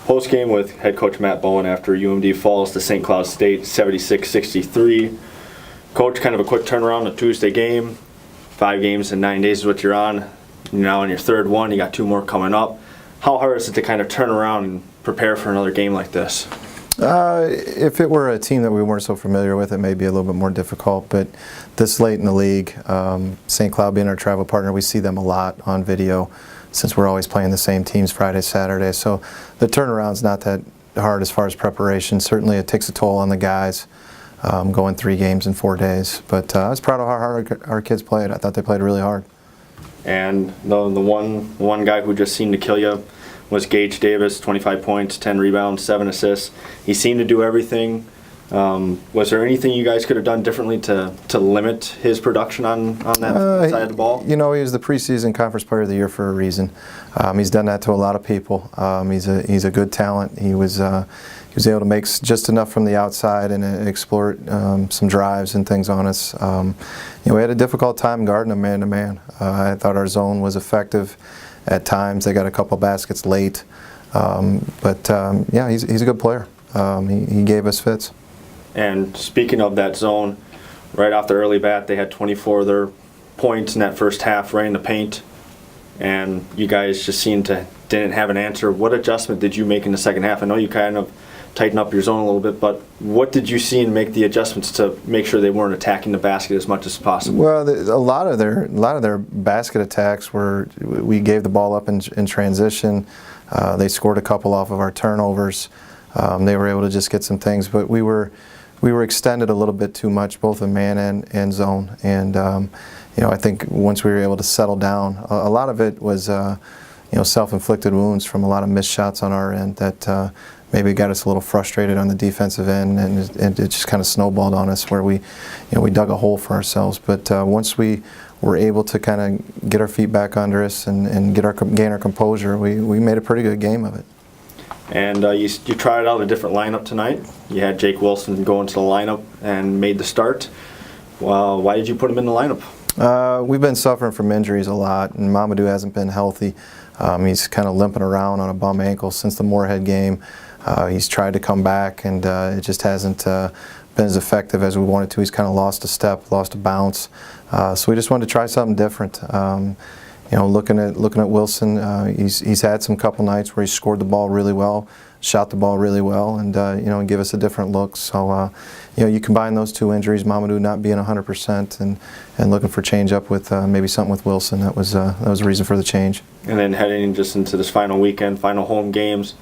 Postgame with head coach Matt Bowen after UMD falls to St. Cloud State 76-63. Coach, kind of a quick turnaround, a Tuesday game. 5 games in 9 days is what you're on. You're now on your third one. You got 2 more coming up. How hard is it to kind of turn around and prepare for another game like this? If it were a team that we weren't so familiar with, it may be a little bit more difficult. But this late in the league, St. Cloud being our travel partner, we see them a lot on video since we're always playing the same teams Friday, Saturday. So the turnaround's not that hard as far as preparation. Certainly it takes a toll on the guys going 3 games in 4 days. But I was proud of how hard our kids played. I thought they played really hard. And the one guy who just seemed to kill you was Gage Davis, 25 points, 10 rebounds, 7 assists. He seemed to do everything. Was there anything you guys could have done differently to limit his production on that side of the ball? You know, he was the preseason Conference Player of the Year for a reason. He's done that to a lot of people. He's a good talent. He was able to make just enough from the outside and explore some drives and things on us. You know, we had a difficult time guarding him man-to-man. I thought our zone was effective at times. They got a couple baskets late. Yeah, he's a good player. He gave us fits. And speaking of that zone, right off the early bat, they had 24 of their points in that first half right in the paint. And you guys just didn't have an answer. What adjustment did you make in the second half? I know you kind of tighten up your zone a little bit, but what did you see and make the adjustments to make sure they weren't attacking the basket as much as possible? Well, a lot of their basket attacks were, we gave the ball up in transition. They scored a couple off of our turnovers. They were able to just get some things, but we were extended a little bit too much, both in man and zone. And you know, I think once we were able to settle down, a lot of it was you know, self-inflicted wounds from a lot of missed shots on our end that maybe got us a little frustrated on the defensive end, and it just kind of snowballed on us where we dug a hole for ourselves. But once we were able to kind of get our feet back under us and gain our composure, we made a pretty good game of it. And you tried out a different lineup tonight. You had Jake Wilson go into the lineup and made the start. Well, why did you put him in the lineup? We've been suffering from injuries a lot, and Mamadou hasn't been healthy. He's kind of limping around on a bum ankle since the Moorhead game. He's tried to come back, and it just hasn't been as effective as we wanted to. He's kind of lost a step, lost a bounce. So we just wanted to try something different. You know, looking at Wilson, he's had some couple nights where he scored the ball really well, shot the ball really well, and you know, give us a different look. So you know, you combine those 2 injuries, Mamadou not being 100%, and looking for change up with maybe something with Wilson. That was a reason for the change. And then heading just into this final weekend, final home games,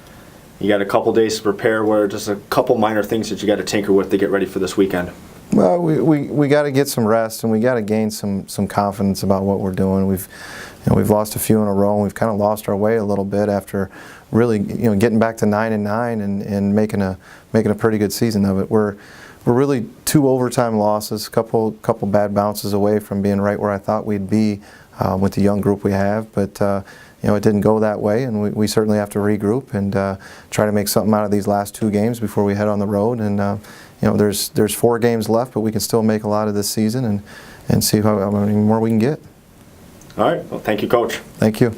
you got a couple days to prepare. Where just a couple minor things that you got to tinker with to get ready for this weekend? Well, we got to get some rest, and we got to gain some confidence about what we're doing. We've lost a few in a row, and we've kind of lost our way a little bit after really getting back to 9-9 and making a pretty good season of it. We're really 2 overtime losses, couple bad bounces away from being right where I thought we'd be with the young group we have, but you know, it didn't go that way, and we certainly have to regroup and try to make something out of these last 2 games before we head on the road. And you know, there's 4 games left, but we can still make a lot of this season and see how many more we can get. All right. Well, thank you, Coach. Thank you.